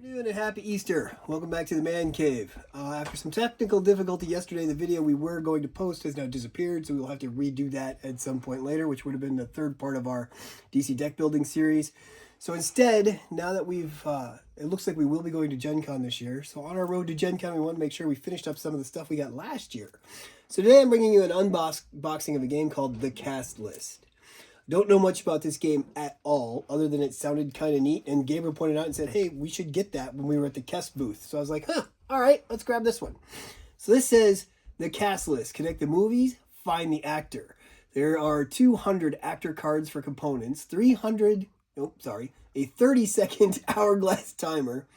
Good and happy Easter. Welcome back to the Man Cave. After some technical difficulty yesterday, the video we were going to post has now disappeared, so we will have to redo that at some point later, which would have been the third part of our DC deck building series. So instead, now that it looks like we will be going to Gen Con this year, so on our road to Gen Con, we want to make sure we finished up some of the stuff we got last year. So today I'm bringing you an unboxing of a game called The Cast List. Don't know much about this game at all, other than it sounded kind of neat, and Gabriel pointed out and said, hey, we should get that when we were at the Kest booth. So I was like, all right, let's grab this one. So this says, The Cast List. Connect the movies, find the actor. There are 200 actor cards for components, a 30-second hourglass timer,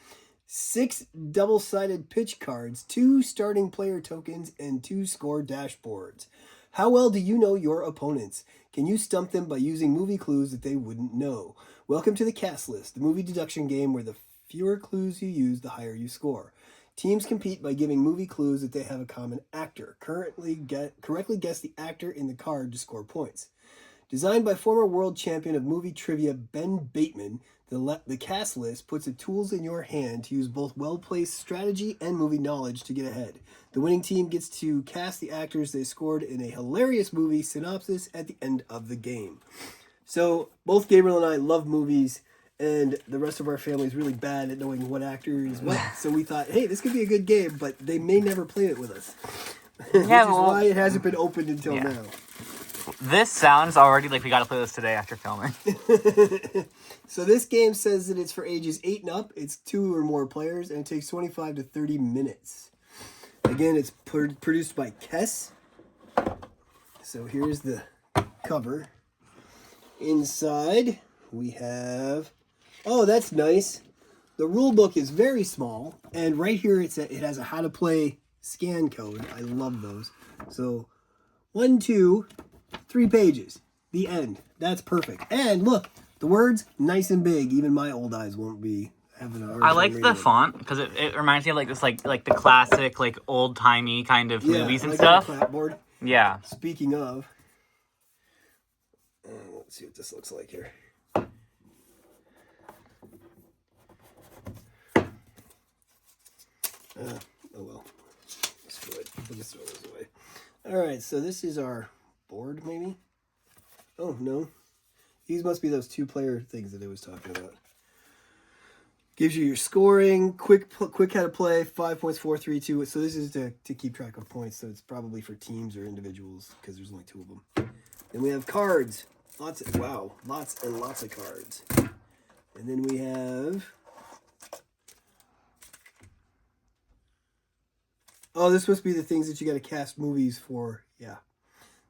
6 double-sided pitch cards, 2 starting player tokens, and 2 score dashboards. How well do you know your opponents? Can you stump them by using movie clues that they wouldn't know? Welcome to the Cast List, the movie deduction game where the fewer clues you use, the higher you score. Teams compete by giving movie clues that they have a common actor. Correctly guess the actor in the card to score points. Designed by former world champion of movie trivia Ben Bateman, the Cast List puts the tools in your hand to use both well-placed strategy and movie knowledge to get ahead. The winning team gets to cast the actors they scored in a hilarious movie synopsis at the end of the game. So both Gabriel and I love movies, and the rest of our family is really bad at knowing what actor is what. So we thought, hey, this could be a good game, but they may never play it with us. Which is why it hasn't been opened until now. This sounds already like we got to play this today after filming. So this game says that it's for ages 8 and up. It's 2 or more players, and it takes 25 to 30 minutes. Again, it's produced by Kess. So here's the cover. Inside, we have... Oh, that's nice. The rule book is very small, and right here it has a how to play scan code. I love those. So 1, 2, 3 pages. The end. That's perfect. And look, the words nice and big. Even my old eyes won't be having a hard time I like the font because it reminds me of like this like the classic like old timey kind of movies and stuff. Clapboard. Yeah. Speaking of, let's see what this looks like here. Oh well. Screw it. We'll just throw those away. All right. So this is our board, maybe. Oh no. These must be those 2-player things that I was talking about. Gives you your scoring, quick how to play, 5 points, 4, 3, 2. So this is to keep track of points. So it's probably for teams or individuals because there's only 2 of them. Then we have cards. Lots and lots of cards. And then we have... Oh, this must be the things that you got to cast movies for. Yeah.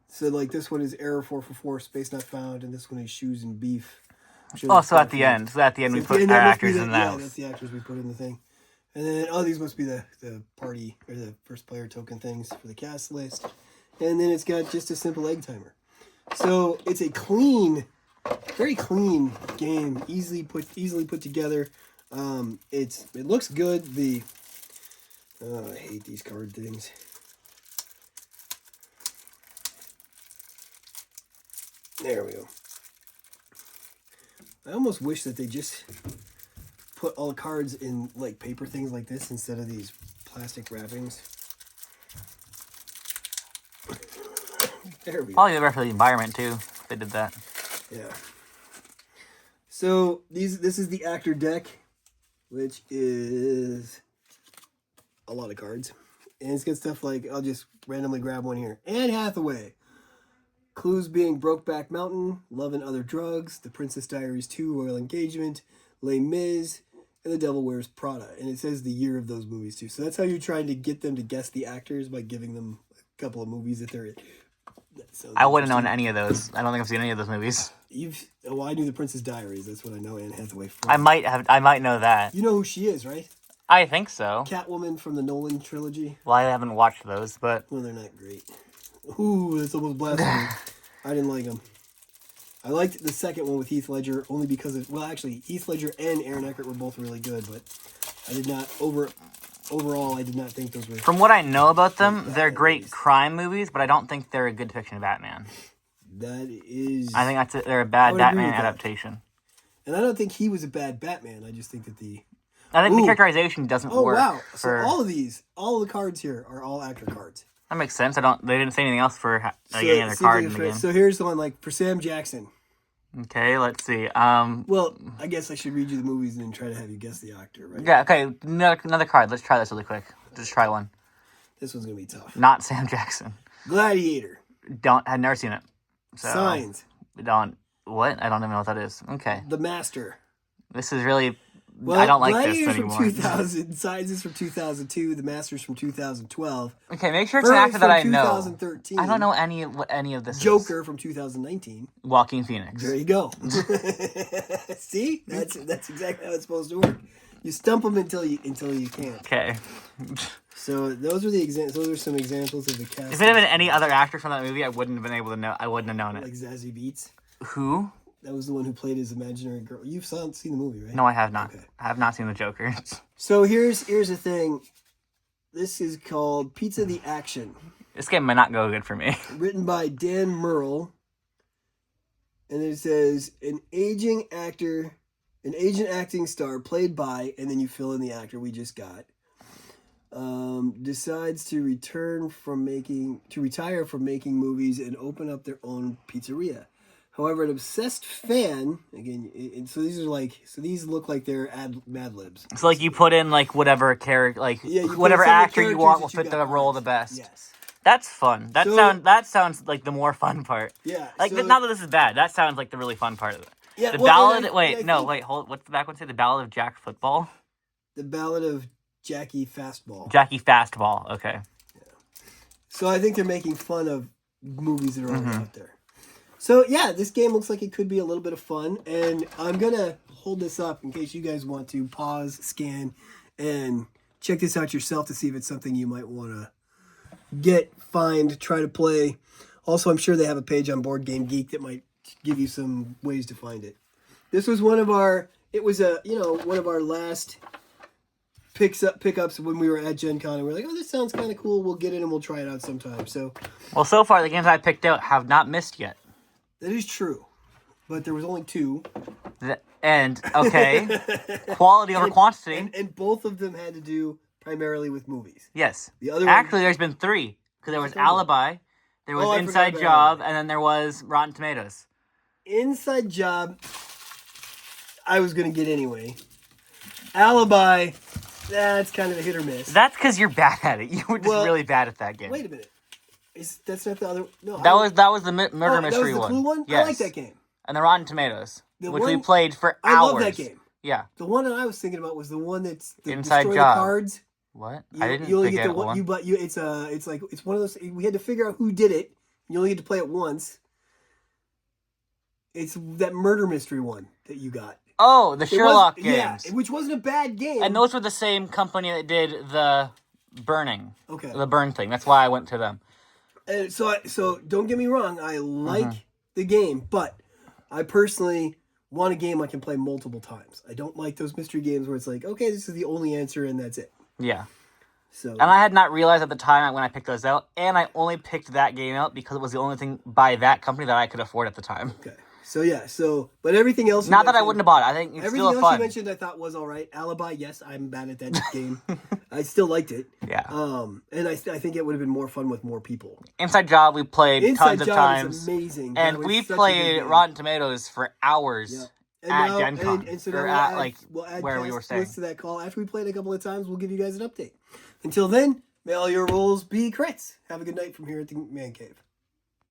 So, like, this one is Error 444, Space Not Found, and this one is Shoes and Beef. Oh, so at the end. So at the end we put our actors in that. Yeah, that's the actors we put in the thing. And then, these must be the party, or the first player token things for the cast list. And then it's got just a simple egg timer. So, it's a very clean game, easily put together. It looks good. I hate these card things. There we go. I almost wish that they just put all the cards in like paper things like this instead of these plastic wrappings. There we go. Probably better for the environment too. If they did that. Yeah. So this is the actor deck, which is a lot of cards, and it's got stuff like, I'll just randomly grab one here. Anne Hathaway. Clues being Brokeback Mountain, Love and Other Drugs, The Princess Diaries 2, Royal Engagement, Les Mis, and The Devil Wears Prada. And it says the year of those movies too. So that's how you're trying to get them to guess the actors, by giving them a couple of movies that they're in. I wouldn't know any of those. I don't think I've seen any of those movies. I knew The Princess Diaries. That's what I know Anne Hathaway from. I might know that. You know who she is, right? I think so. Catwoman from the Nolan trilogy. Well, I haven't watched those, but... Well, they're not great. Ooh, that's almost blasphemy. I didn't like them. I liked the second one with Heath Ledger only because of... Well, actually, Heath Ledger and Aaron Eckhart were both really good, but I did not... Overall, I did not think those were... From what I know about them, they're great crime movies, but I don't think they're a good depiction of Batman. That is... I think they're a bad Batman adaptation. And I don't think he was a bad Batman. I just think that the... I think the Ooh. characterization doesn't Oh work. wow! So For, all the cards here are all actor cards. that makes sense. They didn't say anything else for So, any other card in the game. so here's the one like for Sam Jackson. Okay, let's see. Well, I guess I should read you the movies and then try to have you guess the actor, right? Yeah. Okay. Another card. Let's try this really quick. Just try one. This one's gonna be tough. Not Sam Jackson. Gladiator. I've never seen it. So, Signs. What? I don't even know what that is. Okay. The Master. This is really. Well, I don't like Gladiator's this anymore. from 2000. Signs is from 2002. The Master's from 2012. Okay, make sure it's an actor that I know. 2013. I don't know any of this. Joker from 2019. Joaquin Phoenix. There you go. See, that's exactly how it's supposed to work. You stump them until you can't. Okay. So those are some examples of the cast. If it had been any other actor from that movie, I wouldn't have been able to know. I wouldn't have known it. Like Zazie Beetz. Who? That was the one who played his imaginary girl. You've seen the movie, right? No, I have not. Okay. I have not seen the Joker. So here's the thing. This is called Pizza the Action. This game might not go good for me. Written by Dan Murrell. And it says an aging acting star played by, and then you fill in the actor we just got. Decides to retire from making movies and open up their own pizzeria. However, an obsessed fan, again, so these look like they're Mad Libs. So like you put in like whatever character, like whatever actor you want will fit the role the best. Yes. That's fun. That sounds like the more fun part. Yeah. Like not that this is bad. That sounds like the really fun part of it. Yeah. The Ballad. Hold. What's the back one say? The Ballad of Jack Football. The Ballad of Jackie Fastball. Jackie Fastball. Okay. Yeah. So I think they're making fun of movies that are already out there. So yeah, this game looks like it could be a little bit of fun, and I'm gonna hold this up in case you guys want to pause, scan, and check this out yourself to see if it's something you might want to try to play. Also, I'm sure they have a page on Board Game Geek that might give you some ways to find it. This was one of our last pickups when we were at Gen Con, and we were like, oh, this sounds kind of cool. We'll get it and we'll try it out sometime. So far the games I picked out have not missed yet. that is true, but there was only 2. Quality over quantity. And both of them had to do primarily with movies. Yes. The other actually, there's been 3 because there was Alibi, there was Inside Job, and then there was Rotten Tomatoes. Inside Job, I was gonna get anyway. Alibi, that's kind of a hit or miss. That's because you're bad at it. You were just really bad at that game. Wait a minute. That's not the other? No. That was the murder mystery that was the Clue one. Yes. I like that game. And the Rotten Tomatoes, we played for hours. I love that game. Yeah. The one that I was thinking about was the one that's the Inside Job. The cards. What? I didn't you only get get that one. It's one of those. We had to figure out who did it. You only get to play it once. It's that murder mystery one that you got. Oh, the Sherlock games. Yeah, which wasn't a bad game. And those were the same company that did the Burning. Okay. The Burn thing. That's why I went to them. And so don't get me wrong. I like the game, but I personally want a game I can play multiple times. I don't like those mystery games where it's like, okay, this is the only answer and that's it. Yeah. So. And I had not realized at the time when I picked those out, and I only picked that game out because it was the only thing by that company that I could afford at the time. Okay. But everything else. Not that I wouldn't have bought it. I think it's still fun. Everything else you mentioned, I thought was all right. Alibi, yes, I'm bad at that game. I still liked it. Yeah. And I think it would have been more fun with more people. Inside Job, we played tons of times. Is amazing. And we played Rotten Tomatoes for hours at Gen Con. And so we'll add where we were staying. to that call. After we played a couple of times, we'll give you guys an update. Until then, may all your rolls be crits. Have a good night from here at the Man Cave.